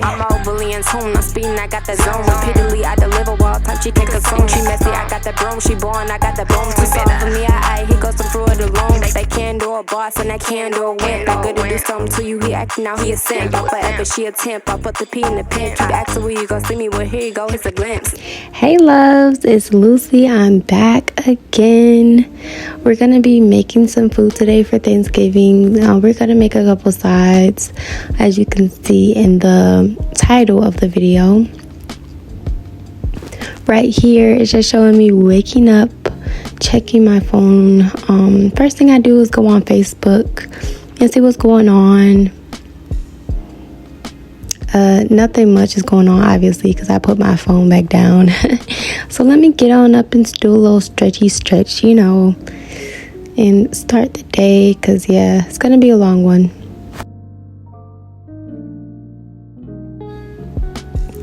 I'm all bully and tune, I'm speeding, I got the zone. Repeatedly, I deliver while type, she can't consume. She messy, I got the broom, she born, I got the boom. Too soft for me, he goes through it alone. They can't do a boss and I can't do a wimp. I good to do something to you, he acting out, he a simp. I'll forever, she a temp, I'll put the P in the pen. Keep asking where you gon' see me, well here you go, it's a glimpse. Hey loves, it's Lucy. I'm back again. We're gonna be making some food today for Thanksgiving. We're gonna make a couple sides, as you can see in the title of the video. Right here it's just showing me waking up, checking my phone. First thing I do is go on Facebook and see what's going on. Nothing much is going on, obviously, because I put my phone back down. So let me get on up and do a little stretch, you know, and start the day, because yeah, it's gonna be a long one.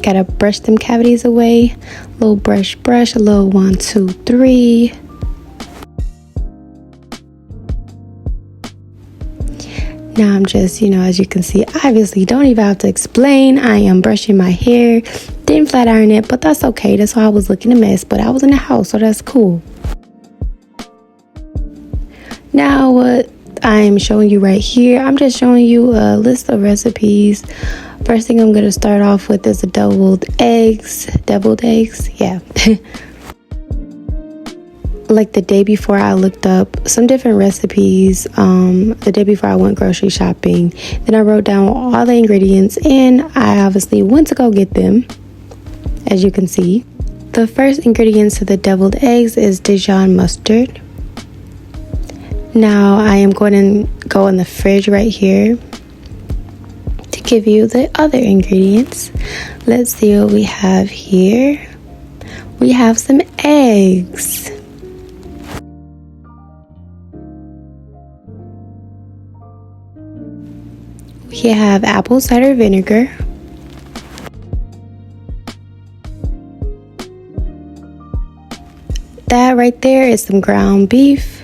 Gotta brush them cavities away. Little brush, a little 1, 2, 3. Now I'm just, you know, as you can see, obviously don't even have to explain. I am brushing my hair. Didn't flat iron it, but that's okay. That's why I was looking a mess, but I was in the house, so that's cool. Now what I'm showing you right here, I'm just showing you a list of recipes. First thing I'm going to start off with is the deviled eggs, yeah. Like the day before, I looked up some different recipes the day before I went grocery shopping. Then I wrote down all the ingredients and I obviously went to go get them, as you can see. The first ingredients to the deviled eggs is Dijon mustard. Now I am going to go in the fridge right here to give you the other ingredients. Let's see what we have here. We have some eggs. We have apple cider vinegar. That right there is some ground beef.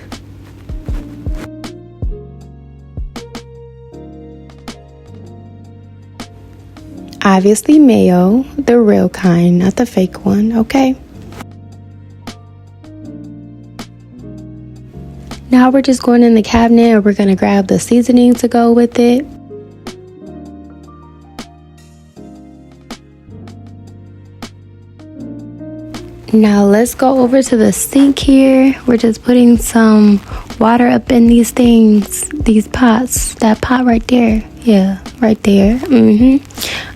Obviously mayo, the real kind, not the fake one, okay? Now we're just going in the cabinet and we're gonna grab the seasoning to go with it. Now let's go over to the sink here. We're just putting some water up in these things, these pots. That pot right there. Yeah, right there.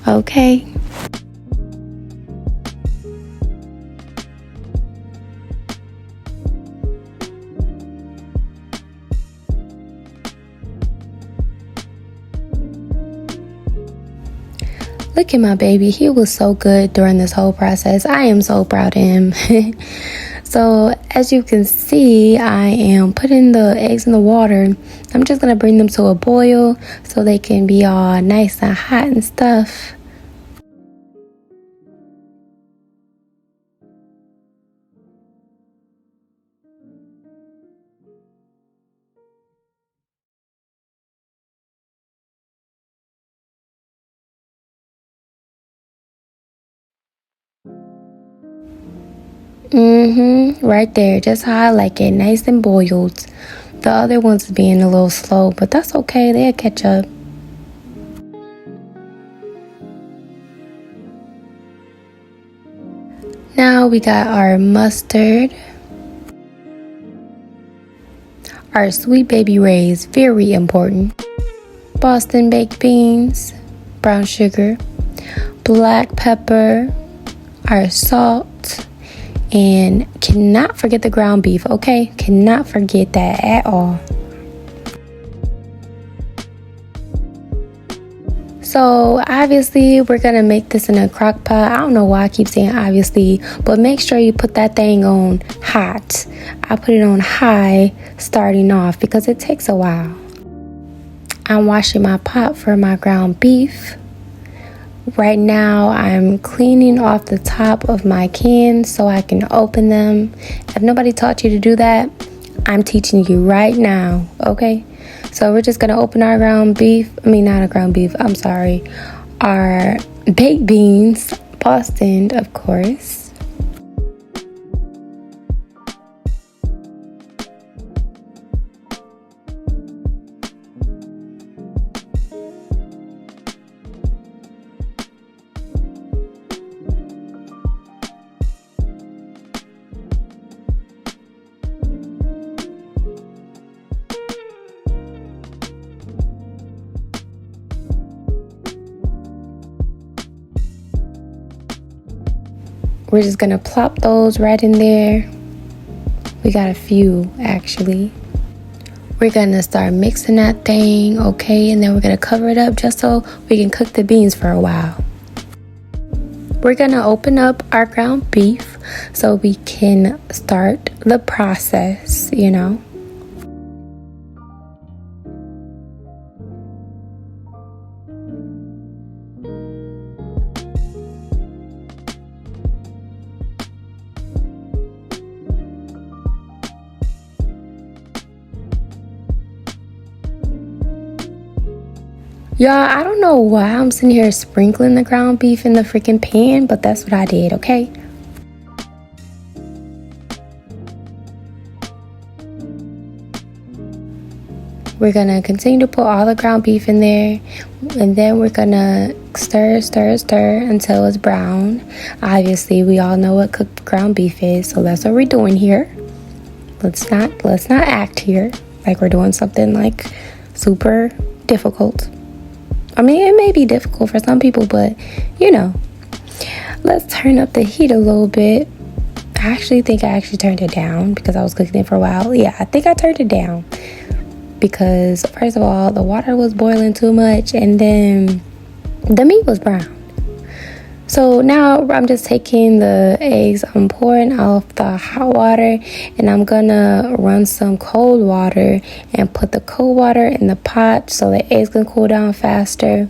Okay. Look at my baby. He was so good during this whole process. I am so proud of him. So as you can see, I am putting the eggs in the water. I'm just going to bring them to a boil so they can be all nice and hot and stuff. Right there, just how I like it, nice and boiled. The other ones being a little slow, but that's okay, they'll catch up. Now we got our mustard, our sweet baby rays, very important, Boston baked beans, brown sugar, black pepper, our salt, and cannot forget the ground beef, okay? Cannot forget that at all. So obviously we're gonna make this in a crock pot. I don't know why I keep saying obviously, but make sure you put that thing on hot. I put it on high starting off because it takes a while. I'm washing my pot for my ground beef. Right now, I'm cleaning off the top of my cans so I can open them. If nobody taught you to do that, I'm teaching you right now, okay? So we're just gonna open our ground beef. Our baked beans, Boston, of course. We're just gonna plop those right in there. We got a few actually. We're gonna start mixing that thing, okay? And then we're gonna cover it up just so we can cook the beans for a while. We're gonna open up our ground beef so we can start the process, you know. Y'all, I don't know why I'm sitting here sprinkling the ground beef in the freaking pan, but that's what I did, okay? We're gonna continue to put all the ground beef in there, and then we're gonna stir until it's brown. Obviously, we all know what cooked ground beef is, so that's what we're doing here. Let's not act here like we're doing something like super difficult. I mean, it may be difficult for some people, but you know, let's turn up the heat a little bit. I actually think I turned it down because I was cooking it for a while. Yeah, I think I turned it down because first of all, the water was boiling too much and then the meat was brown. So now I'm just taking the eggs, I'm pouring off the hot water, and I'm gonna run some cold water and put the cold water in the pot so the eggs can cool down faster.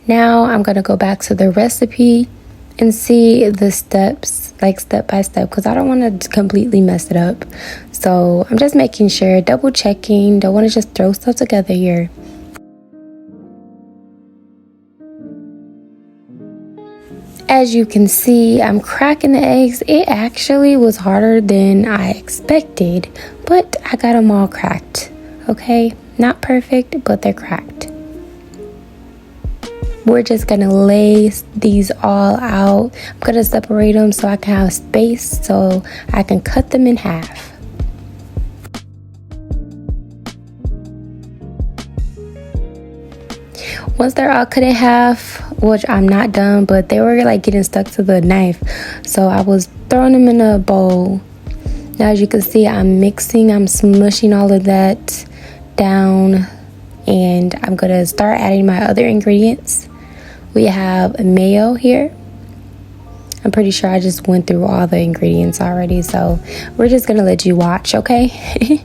Now I'm gonna go back to the recipe and see the steps, like step by step, because I don't want to completely mess it up. So I'm just making sure, double checking, don't want to just throw stuff together here. As you can see, I'm cracking the eggs. It actually was harder than I expected, but I got them all cracked, okay? Not perfect, but they're cracked. We're just gonna lay these all out. I'm gonna separate them so I can have space so I can cut them in half. Once they're all cut in half, which I'm not done, but they were like getting stuck to the knife, so I was throwing them in a bowl. Now as you can see, I'm smushing all of that down, and I'm gonna start adding my other ingredients. We have mayo here. I'm pretty sure I just went through all the ingredients already, so we're just gonna let you watch, okay?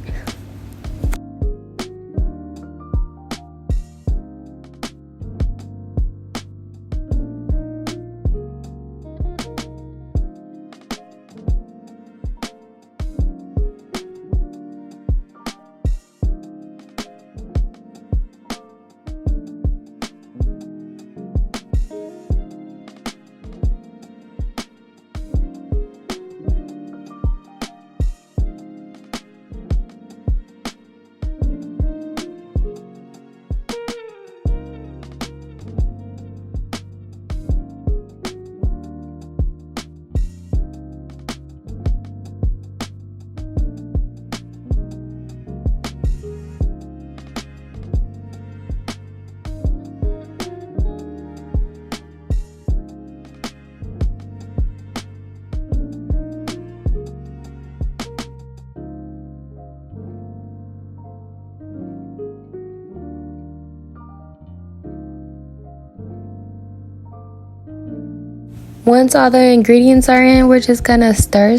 Once all the ingredients are in, we're just gonna stir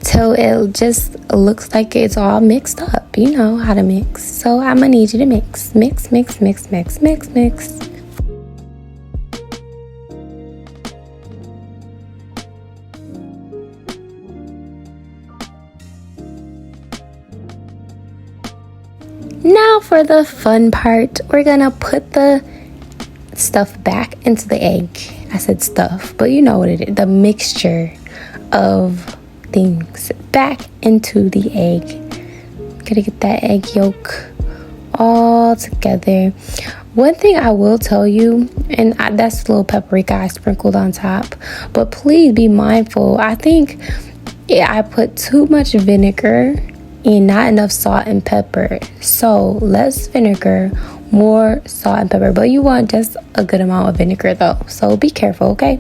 till it just looks like it's all mixed up. You know how to mix. So I'm gonna need you to mix. Now for the fun part, we're gonna put the stuff back into the egg. I said stuff, but you know what it is, the mixture of things back into the egg. Gotta get that egg yolk all together. One thing I will tell you, and that's a little paprika I sprinkled on top, but please be mindful. I think I put too much vinegar and not enough salt and pepper. So less vinegar, more salt and pepper, but you want just a good amount of vinegar though, so be careful, okay?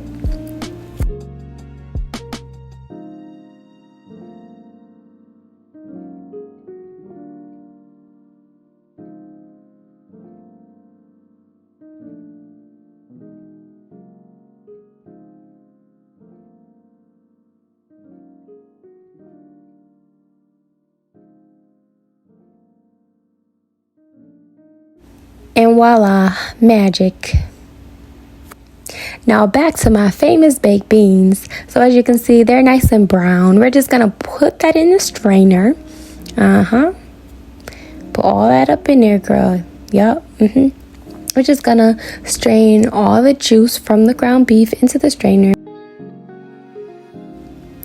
And voila, magic. Now back to my famous baked beans. So as you can see, they're nice and brown. We're just gonna put that in the strainer. Put all that up in there, girl. Yup. We're just gonna strain all the juice from the ground beef into the strainer.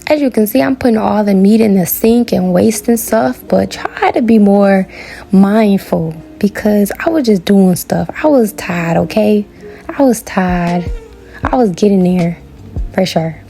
As you can see, I'm putting all the meat in the sink and wasting stuff, but try to be more mindful because I was just doing stuff. I was tired, okay? I was tired. I was getting there for sure.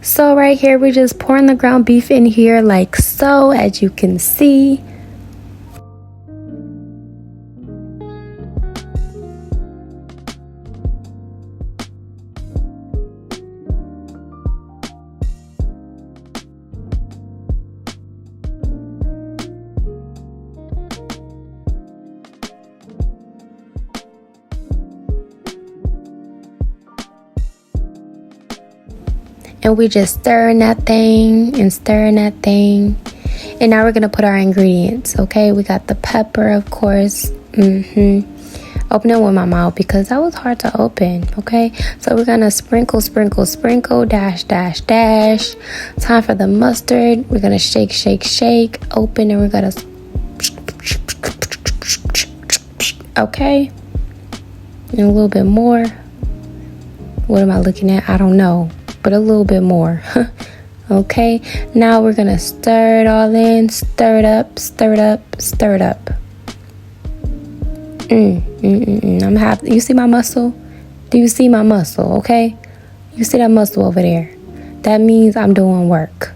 So right here, we're just pouring the ground beef in here like so, as you can see. And we just stirring that thing and stirring that thing. And now we're gonna put our ingredients, okay? We got the pepper, of course. Open it with my mouth because that was hard to open, okay? So we're gonna sprinkle, sprinkle, sprinkle, dash, dash, dash. Time for the mustard. We're gonna shake, shake, shake, open, and we're gonna, okay? And a little bit more. What am I looking at? I don't know. But a little bit more. Okay, now we're gonna stir it all in. Stir it up, stir it up, stir it up. I'm happy. You see my muscle? Do you see my muscle? Okay, you see that muscle over there? That means I'm doing work.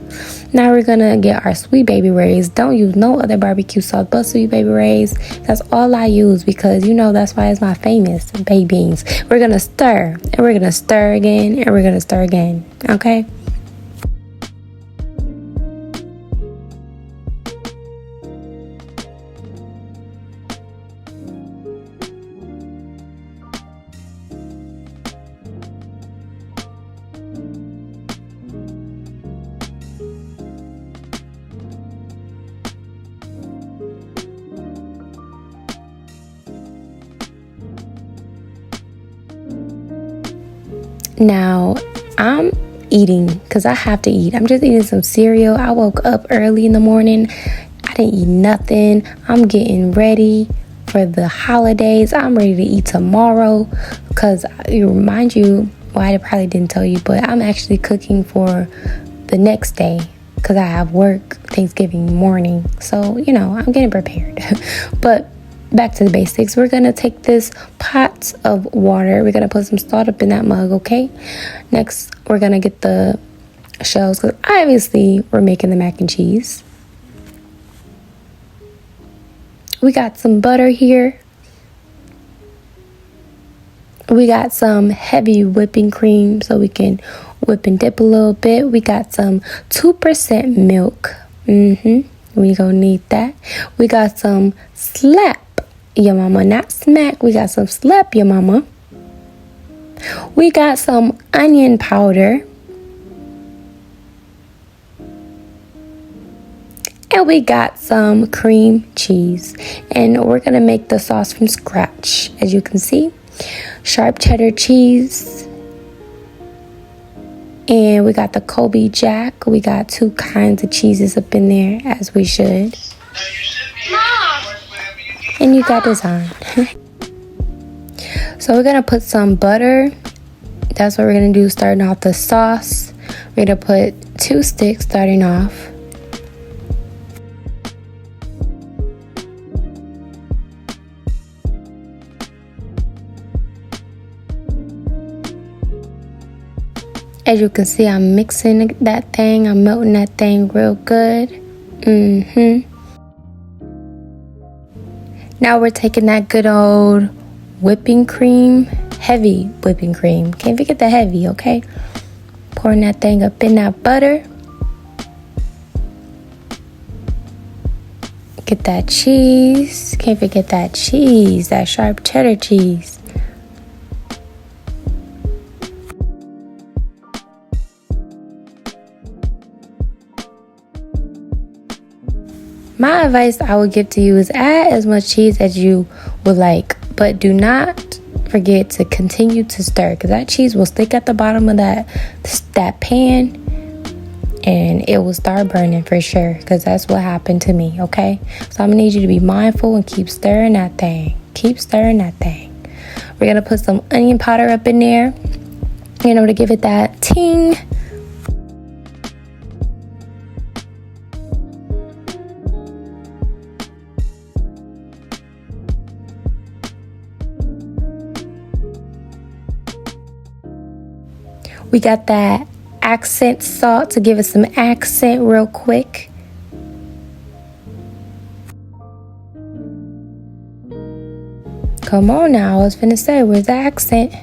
Now we're gonna get our Sweet Baby Ray's. Don't use no other barbecue sauce but Sweet Baby Ray's. That's all I use because you know that's why it's my famous baked beans. We're gonna stir and we're gonna stir again and we're gonna stir again. Okay. Now, I'm eating because I have to eat. I'm just eating some cereal. I woke up early in the morning. I didn't eat nothing. I'm getting ready for the holidays. I'm ready to eat tomorrow because, remind you, well, I probably didn't tell you, but I'm actually cooking for the next day because I have work Thanksgiving morning. So, you know, I'm getting prepared. But back to the basics. We're gonna take this pot of water. We're gonna put some salt up in that mug, okay? Next, we're gonna get the shells because obviously we're making the mac and cheese. We got some butter here. We got some heavy whipping cream so we can whip and dip a little bit. We got some 2% milk. We gonna need that. We got some slap your mama, not smack. We got some slap your mama. We got some onion powder. And we got some cream cheese. And we're going to make the sauce from scratch. As you can see, sharp cheddar cheese. And we got the Kobe Jack. We got 2 kinds of cheeses up in there, as we should. Mom. And you got design. So we're going to put some butter. That's what we're going to do starting off the sauce. We're going to put 2 sticks starting off. As you can see, I'm mixing that thing. I'm melting that thing real good. Now we're taking that good old whipping cream, heavy whipping cream. Can't forget the heavy, okay? Pouring that thing up in that butter. Get that cheese. Can't forget that cheese, that sharp cheddar cheese. My advice I would give to you is add as much cheese as you would like, but do not forget to continue to stir, because that cheese will stick at the bottom of that pan and it will start burning for sure, because that's what happened to me, okay? So I'm gonna need you to be mindful and keep stirring that thing. Keep stirring that thing. We're gonna put some onion powder up in there, you know, to give it that ting. We got that accent salt to give us some accent real quick. Come on now, I was finna say, where's the accent?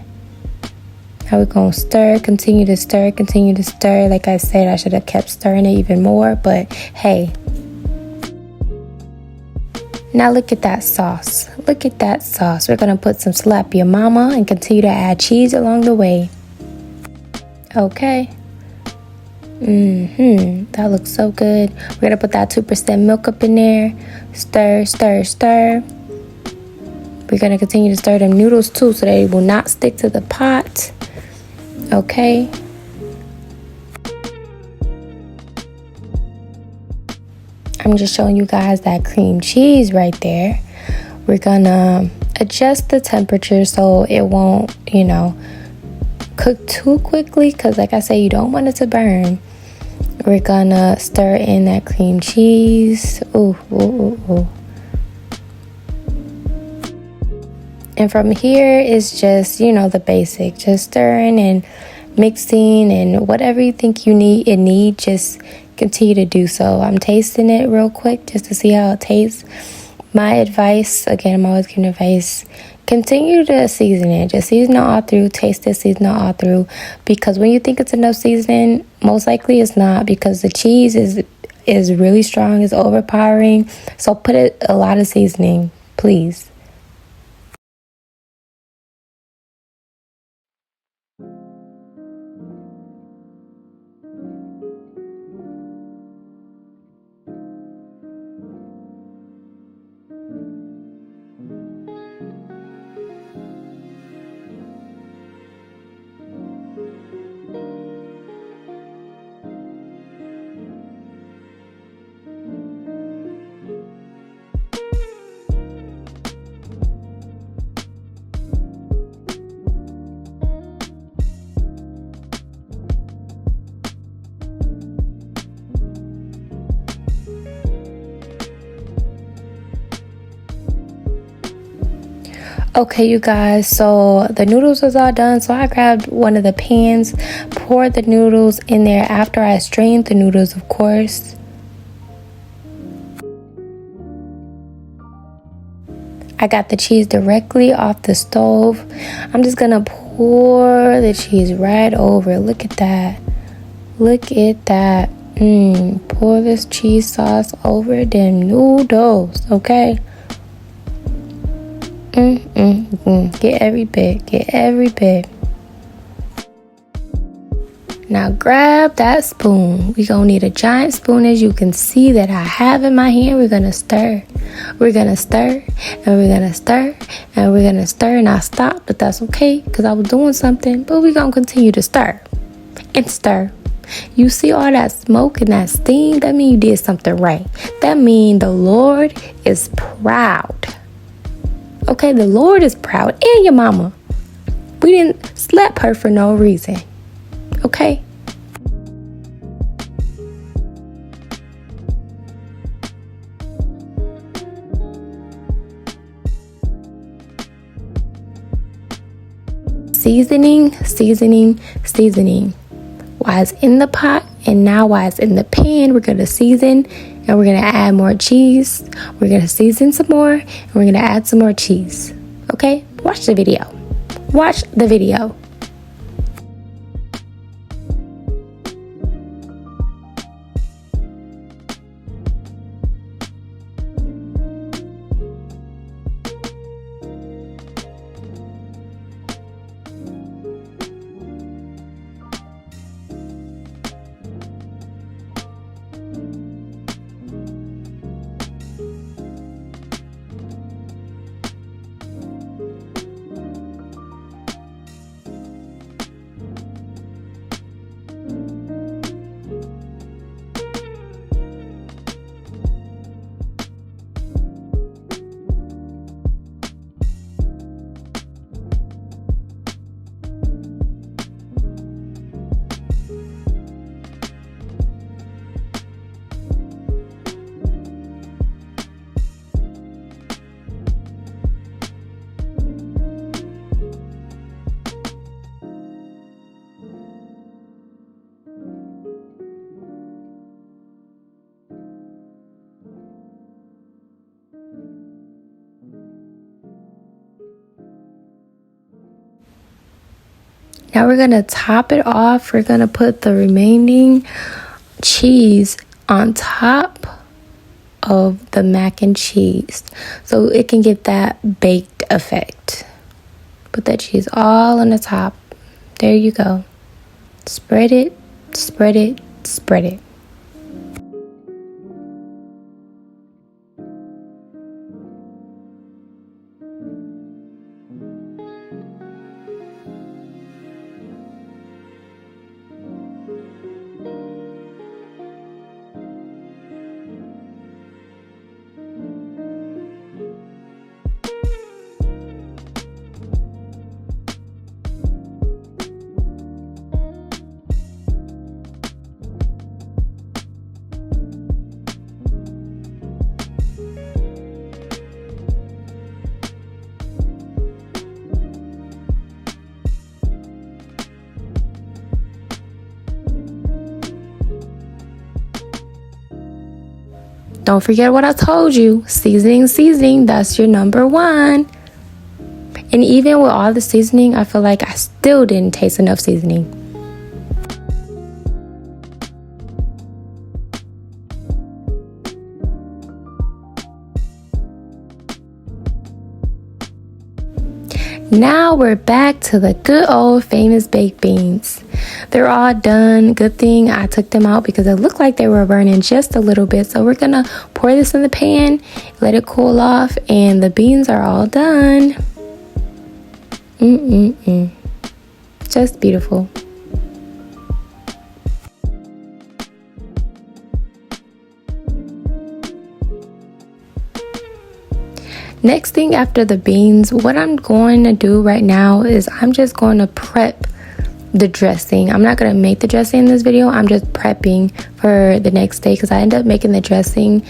Now we're gonna stir, continue to stir, continue to stir. Like I said, I should have kept stirring it even more, but hey. Now look at that sauce. Look at that sauce. We're gonna put some slap your mama and continue to add cheese along the way. Okay. That looks so good. We're gonna put that 2% milk up in there. Stir, stir, stir. We're gonna continue to stir them noodles too, so they will not stick to the pot. Okay. I'm just showing you guys that cream cheese right there. We're gonna adjust the temperature so it won't, you know, cook too quickly, because like I say, you don't want it to burn. We're gonna stir in that cream cheese. Ooh, ooh, ooh, ooh. And from here is just, you know, the basic, just stirring and mixing, and whatever you think you need, just continue to do so. I'm tasting it real quick just to see how it tastes. My advice, again, I'm always giving advice, continue to season it. Just season it all through. Taste it, season it all through. Because when you think it's enough seasoning, most likely it's not, because the cheese is really strong, it's overpowering. So put a lot of seasoning, please. Okay, you guys, so the noodles was all done, so I grabbed one of the pans, poured the noodles in there after I strained the noodles, of course. I got the cheese directly off the stove. I'm just gonna pour the cheese right over. Look at that. Look at that. Pour this cheese sauce over them noodles, okay? Get every bit. Get every bit. Now grab that spoon. We're going to need a giant spoon, as you can see that I have in my hand. We're going to stir. We're going to stir, and we're going to stir, and we're going to stir. And I stopped, but that's okay because I was doing something. But we're going to continue to stir and stir. You see all that smoke and that steam? That means you did something right. That means the Lord is proud. Okay, the Lord is proud. And your mama. We didn't slap her for no reason. Okay? Seasoning, seasoning, seasoning. While it's in the pot and now while it's in the pan, we're going to season and we're going to add more cheese. We're going to season some more and we're going to add some more cheese. Okay? Watch the video. Watch the video. Now we're going to top it off. We're going to put the remaining cheese on top of the mac and cheese so it can get that baked effect. Put that cheese all on the top. There you go. Spread it, spread it, spread it. Don't forget what I told you. Seasoning, seasoning, that's your number one. And even with all the seasoning, I feel like I still didn't taste enough seasoning. Now we're back to the good old famous baked beans. They're all done. Good thing I took them out because it looked like they were burning just a little bit. So we're gonna pour this in the pan, let it cool off, and the beans are all done. Just beautiful. Next thing after the beans, what I'm going to do right now is I'm just going to prep the dressing. I'm not going to make the dressing in this video. I'm just prepping for the next day because I ended up making the dressing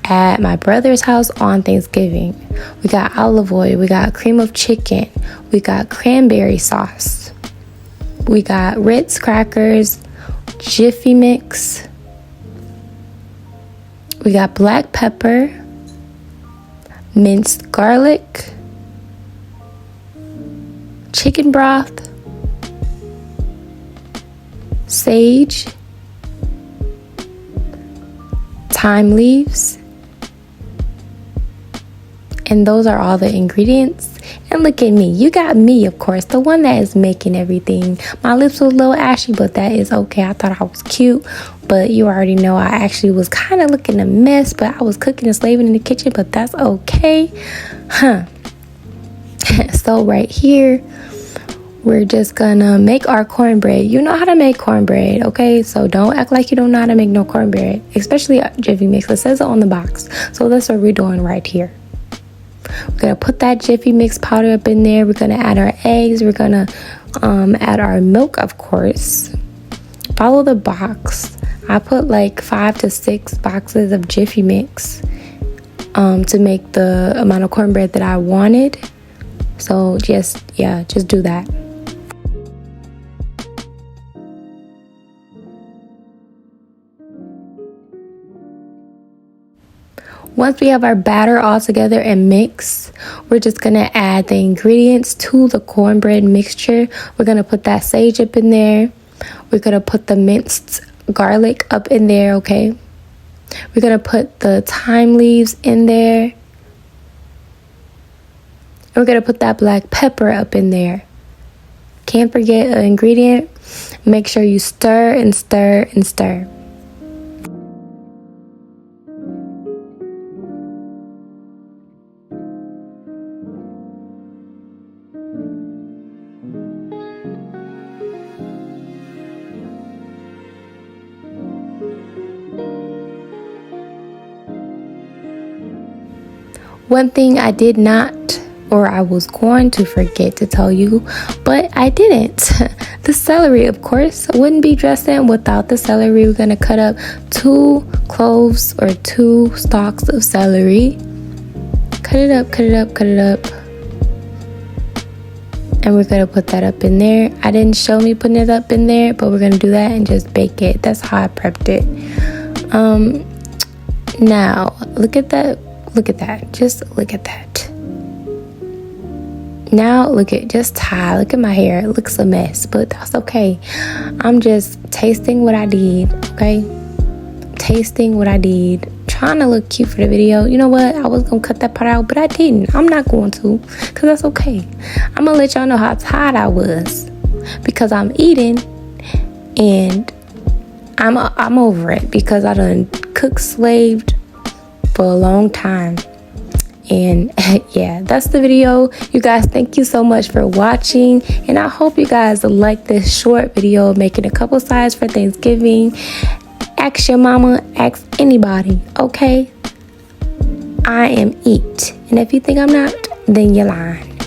at my brother's house on Thanksgiving. We got olive oil, we got cream of chicken, we got cranberry sauce, we got Ritz crackers, Jiffy mix, we got black pepper, minced garlic, chicken broth, sage, thyme leaves, and those are all the ingredients. And look at me. You got me, of course, the one that is making everything. My lips was a little ashy, but that is okay. I thought I was cute, but you already know I actually was kind of looking a mess, but I was cooking and slaving in the kitchen, but that's okay. So right here, we're just gonna make our cornbread. You know how to make cornbread, okay? So don't act like you don't know how to make no cornbread, especially Jiffy Mix. It says it on the box. So that's what we're doing right here. We're gonna put that Jiffy Mix powder up in there. We're gonna add our eggs. We're gonna add our milk, of course. Follow the box. I put like 5 to 6 boxes of Jiffy Mix to make the amount of cornbread that I wanted. So just do that. Once we have our batter all together and mixed, we're just gonna add the ingredients to the cornbread mixture. We're gonna put that sage up in there. We're gonna put the minced garlic up in there, okay? We're gonna put the thyme leaves in there. And we're gonna put that black pepper up in there. Can't forget an ingredient. Make sure you stir and stir and stir. One thing I did not, or I was going to forget to tell you, but I didn't. The celery, of course, wouldn't be dressing without the celery. We're going to cut up 2 cloves or 2 stalks of celery. Cut it up, cut it up, cut it up. And we're going to put that up in there. I didn't show me putting it up in there, but we're going to do that and just bake it. That's how I prepped it. Now, look at that. Look at that. Just look at that. Now, look at look at my hair. It looks a mess, but that's okay. I'm just tasting what I did, okay? Tasting what I did. Trying to look cute for the video. You know what? I was going to cut that part out, but I didn't. I'm not going to, because that's okay. I'm going to let y'all know how tired I was, because I'm eating, and I'm over it, because I done cooked, slaved for a long time. And yeah, that's the video, you guys. Thank you so much for watching, and I hope you guys like this short video making a couple sides for Thanksgiving. Ask your mama, ask anybody, okay? I am it, and if you think I'm not, then you're lying.